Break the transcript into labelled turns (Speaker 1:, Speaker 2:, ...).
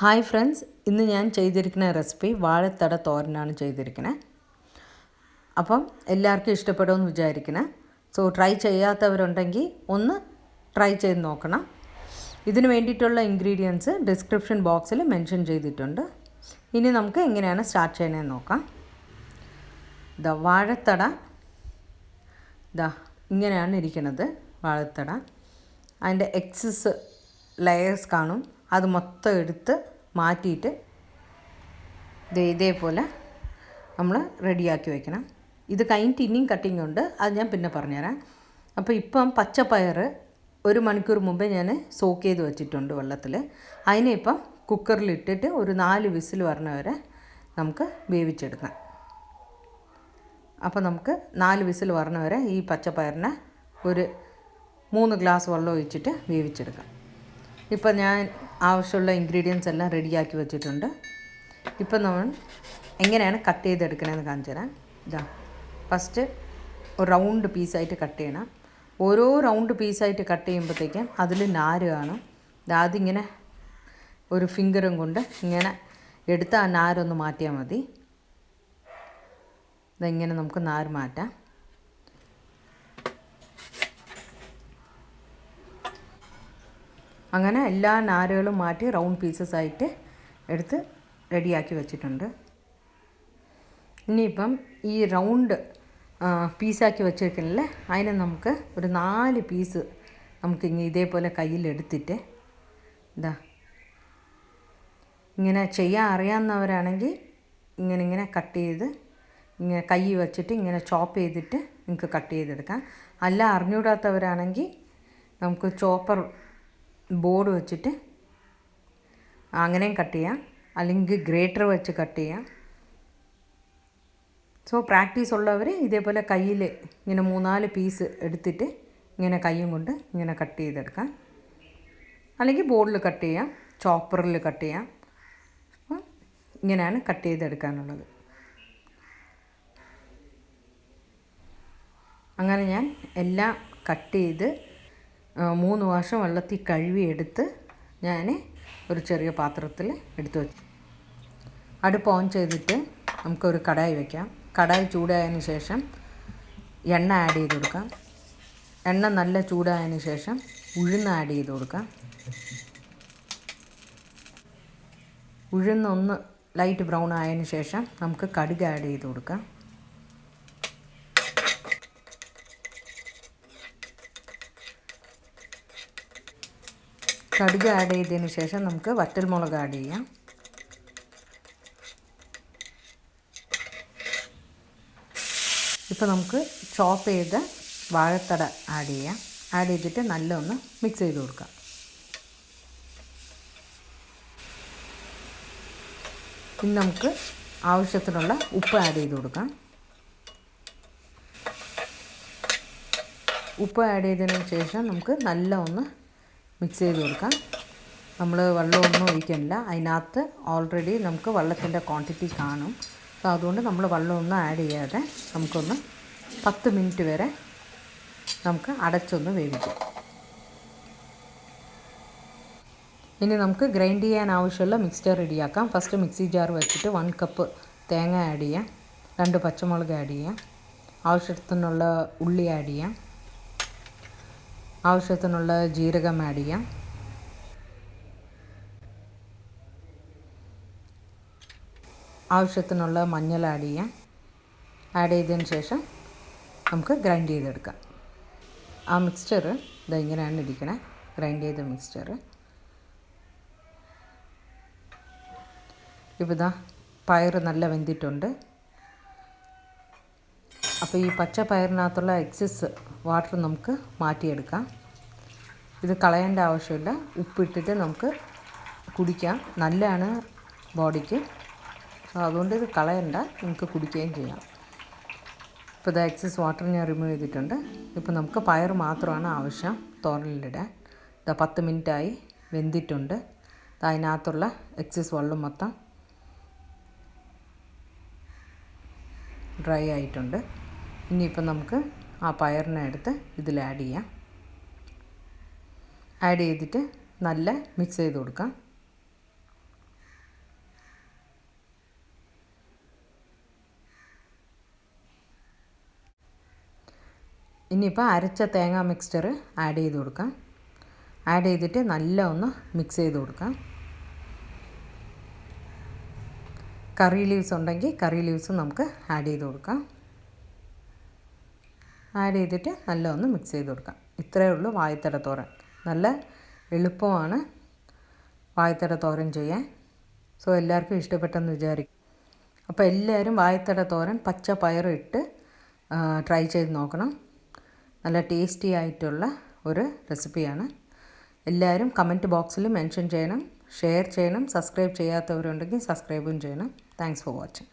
Speaker 1: Hi friends, ഇന്ന് ഞാൻ ചെയ്തിരിക്കുന്ന റെസിപ്പി വാഴത്തട തോരനാണ് ചെയ്തിരിക്കുന്നത്. അപ്പം എല്ലാവർക്കും ഇഷ്ടപ്പെടുമെന്ന് വിചാരിക്കണം. സോ ട്രൈ ചെയ്യാത്തവരുണ്ടെങ്കിൽ ഒന്ന് ട്രൈ ചെയ്ത് നോക്കണം. ഇതിന് വേണ്ടിയിട്ടുള്ള ഇൻഗ്രീഡിയൻസ് ഡിസ്ക്രിപ്ഷൻ ബോക്സിൽ മെൻഷൻ ചെയ്തിട്ടുണ്ട്. ഇനി നമുക്ക് എങ്ങനെയാണ് സ്റ്റാർട്ട് ചെയ്യുന്നതെന്ന് നോക്കാം. വാഴത്തട ഇങ്ങനെയാണ് ഇരിക്കുന്നത്. വാഴത്തട അതിൻ്റെ എക്സസ് ലെയേഴ്സ് കാണും. അത് മൊത്തം എടുത്ത് മാറ്റിയിട്ട് ഇതേപോലെ നമ്മൾ റെഡിയാക്കി വയ്ക്കണം. ഇത് കഴിഞ്ഞിട്ട് ഇനിയും കട്ടിങ് ഉണ്ട്, അത് ഞാൻ പിന്നെ പറഞ്ഞുതരാം. അപ്പോൾ ഇപ്പം പച്ചപ്പയർ 1 മണിക്കൂർ മുമ്പേ ഞാൻ സോക്ക് ചെയ്ത് വെച്ചിട്ടുണ്ട് വെള്ളത്തിൽ. അതിനെ ഇപ്പം കുക്കറിലിട്ടിട്ട് ഒരു 4 വിസിൽ വരണവരെ നമുക്ക് വേവിച്ചെടുക്കാം. അപ്പോൾ നമുക്ക് 4 വിസിൽ വരണവരെ ഈ പച്ചപ്പയറിനെ ഒരു 3 ഗ്ലാസ് വെള്ളം ഒഴിച്ചിട്ട് വേവിച്ചെടുക്കാം. ഇപ്പം ഞാൻ ആവശ്യമുള്ള ഇൻഗ്രീഡിയൻസ് എല്ലാം റെഡിയാക്കി വെച്ചിട്ടുണ്ട്. ഇപ്പം നമ്മൾ എങ്ങനെയാണ് കട്ട് ചെയ്തെടുക്കണമെന്ന് കാണിച്ചു തരാം. ഫസ്റ്റ് ഒരു റൗണ്ട് പീസായിട്ട് കട്ട് ചെയ്യണം. ഓരോ റൗണ്ട് പീസായിട്ട് കട്ട് ചെയ്യുമ്പോഴത്തേക്കും അതിൽ നാര് കാണും. അതിങ്ങനെ ഒരു ഫിംഗറും കൊണ്ട് ഇങ്ങനെ എടുത്ത് ആ നാരൊന്ന് മാറ്റിയാൽ മതി. ഇതെങ്ങനെ നമുക്ക് നാര് മാറ്റാം. അങ്ങനെ എല്ലാ നാരുകളും മാറ്റി റൗണ്ട് പീസസ് ആയിട്ട് എടുത്ത് റെഡിയാക്കി വെച്ചിട്ടുണ്ട്. ഇനിയിപ്പം ഈ റൗണ്ട് പീസാക്കി വെച്ചിരിക്കണല്ലേ, അതിനെ നമുക്ക് ഒരു 4 പീസ് നമുക്ക് ഇതേപോലെ കയ്യിലെടുത്തിട്ട് ഇങ്ങനെ ചെയ്യാൻ അറിയാവുന്നവരാണെങ്കിൽ ഇങ്ങനെ കട്ട് ചെയ്ത് ഇങ്ങനെ കൈ വെച്ചിട്ട് ഇങ്ങനെ ചോപ്പ് ചെയ്തിട്ട് നിങ്ങൾക്ക് കട്ട് ചെയ്തെടുക്കാം. അല്ല അറിഞ്ഞൂടാത്തവരാണെങ്കിൽ നമുക്ക് ചോപ്പർ ബോർഡ് വെച്ചിട്ട് അങ്ങനെയും കട്ട് ചെയ്യാം, അല്ലെങ്കിൽ ഗ്രേറ്റർ വെച്ച് കട്ട് ചെയ്യാം. സോ പ്രാക്ടീസ് ഉള്ളവർ ഇതേപോലെ കയ്യിൽ ഇങ്ങനെ 3-4 പീസ് എടുത്തിട്ട് ഇങ്ങനെ കൈയും കൊണ്ട് ഇങ്ങനെ കട്ട് ചെയ്തെടുക്കാം. അല്ലെങ്കിൽ ബോർഡിൽ കട്ട് ചെയ്യാം, ചോപ്പറിൽ കട്ട് ചെയ്യാം. ഇങ്ങനെയാണ് കട്ട് ചെയ്തെടുക്കാനുള്ളത്. അങ്ങനെ ഞാൻ എല്ലാം കട്ട് ചെയ്ത് 3 പ്രാവശ്യം വെള്ളത്തിൽ കഴുകി എടുത്ത് ഞാൻ ഒരു ചെറിയ പാത്രത്തിൽ എടുത്ത് വെച്ചു. അടുപ്പ് ഓൺ ചെയ്തിട്ട് നമുക്കൊരു കടായി വയ്ക്കാം. കടായി ചൂടായതിന് ശേഷം എണ്ണ ആഡ് ചെയ്ത് കൊടുക്കാം. എണ്ണ നല്ല ചൂടായതിന് ശേഷം ഉഴുന്ന് ആഡ് ചെയ്ത് കൊടുക്കാം. ഉഴുന്നൊന്ന് ലൈറ്റ് ബ്രൗൺ ആയതിന് ശേഷം നമുക്ക് കടുക് ആഡ് ചെയ്ത് കൊടുക്കാം. കടുക് ആഡ് ചെയ്തതിന് ശേഷം നമുക്ക് വറ്റൽമുളക് ആഡ് ചെയ്യാം. ഇപ്പോൾ നമുക്ക് ചോപ്പ് ചെയ്ത വാഴത്തട ആഡ് ചെയ്യാം. ആഡ് ചെയ്തിട്ട് നല്ലൊന്ന് മിക്സ് ചെയ്ത് കൊടുക്കാം. ഇനി നമുക്ക് ആവശ്യത്തിനുള്ള ഉപ്പ് ആഡ് ചെയ്ത് കൊടുക്കാം. ഉപ്പ് ആഡ് ചെയ്തതിന് ശേഷം നമുക്ക് നല്ല ഒന്ന് മിക്സ് ചെയ്ത് കൊടുക്കാം. നമ്മൾ വെള്ളമൊന്നും ഒഴിക്കണില്ല, അതിനകത്ത് ഓൾറെഡി നമുക്ക് വെള്ളത്തിൻ്റെ ക്വാണ്ടിറ്റി കാണും. അപ്പോൾ അതുകൊണ്ട് നമ്മൾ വെള്ളമൊന്നും ആഡ് ചെയ്യാതെ നമുക്കൊന്ന് 10 മിനിറ്റ് വരെ നമുക്ക് അടച്ചൊന്ന് വേവിക്കാം. ഇനി നമുക്ക് ഗ്രൈൻഡ് ചെയ്യാൻ ആവശ്യമുള്ള മിക്സ്ചർ റെഡിയാക്കാം. ഫസ്റ്റ് മിക്സി ജാർ വെച്ചിട്ട് 1 കപ്പ് തേങ്ങ ആഡ് ചെയ്യാം, 2 പച്ചമുളക് ആഡ് ചെയ്യാം, ആവശ്യത്തിനുള്ള ഉള്ളി ആഡ് ചെയ്യാം, ആവശ്യത്തിനുള്ള ജീരകം ആഡ് ചെയ്യാം, ആവശ്യത്തിനുള്ള മഞ്ഞൾ ആഡ് ചെയ്യാം. ആഡ് ചെയ്തതിന് ശേഷം നമുക്ക് ഗ്രൈൻഡ് ചെയ്തെടുക്കാം. ആ മിക്സ്ചർ ഇങ്ങനെയാണ് ഇരിക്കണേ, ഗ്രൈൻഡ് ചെയ്ത മിക്സ്ചർ. ഇപ്പോൾ പയർ നല്ല വെന്തിട്ടുണ്ട്. അപ്പോൾ ഈ പച്ച പയറിനകത്തുള്ള എക്സസ് വാട്ടർ നമുക്ക് മാറ്റിയെടുക്കാം. ഇത് കളയേണ്ട ആവശ്യമില്ല. ഉപ്പിട്ടിട്ട് നമുക്ക് കുടിക്കാം, നല്ലതാണ് ബോഡിക്ക്. അതുകൊണ്ട് ഇത് കളയണ്ട, നമുക്ക് കുടിക്കുകയും ചെയ്യാം. ഇപ്പോൾ എക്സസ് വാട്ടർ ഞാൻ റിമൂവ് ചെയ്തിട്ടുണ്ട്. ഇപ്പോൾ നമുക്ക് പയർ മാത്രമാണ് ആവശ്യം തോരനിലിടാൻ. 10 മിനിറ്റായി വെന്തിട്ടുണ്ട്. അതിനകത്തുള്ള എക്സസ് വെള്ളം മൊത്തം ഡ്രൈ ആയിട്ടുണ്ട്. ഇനിയിപ്പോൾ നമുക്ക് ആ പയറിനെ എടുത്ത് ഇതിൽ ആഡ് ചെയ്യാം. ആഡ് ചെയ്തിട്ട് നല്ല മിക്സ് ചെയ്ത് കൊടുക്കാം. ഇനിയിപ്പോൾ അരച്ച തേങ്ങ മിക്സ്ചർ ആഡ് ചെയ്ത് കൊടുക്കാം. ആഡ് ചെയ്തിട്ട് നല്ല ഒന്ന് മിക്സ് ചെയ്ത് കൊടുക്കാം. കറി ലീവ്സ് ഉണ്ടെങ്കിൽ കറി ലീവ്സ് നമുക്ക് ആഡ് ചെയ്ത് കൊടുക്കാം. ആഡ് ചെയ്തിട്ട് നല്ല ഒന്ന് മിക്സ് ചെയ്ത് കൊടുക്കാം. ഇത്രയേ ഉള്ളൂ വാഴത്തട തോരൻ. നല്ല എളുപ്പമാണ് വാഴത്തട തോരൻ ചെയ്യാൻ. സോ എല്ലാവർക്കും ഇഷ്ടപ്പെട്ടെന്ന് വിചാരിക്കും. അപ്പോൾ എല്ലാവരും വാഴത്തട തോരൻ പച്ച പയറും ഇട്ട് ട്രൈ ചെയ്ത് നോക്കണം. നല്ല ടേസ്റ്റി ആയിട്ടുള്ള ഒരു റെസിപ്പിയാണ്. എല്ലാവരും കമൻറ്റ് ബോക്സിൽ മെൻഷൻ ചെയ്യണം, ഷെയർ ചെയ്യണം, സബ്സ്ക്രൈബ് ചെയ്യാത്തവരുണ്ടെങ്കിൽ സബ്സ്ക്രൈബും ചെയ്യണം. Thanks for watching.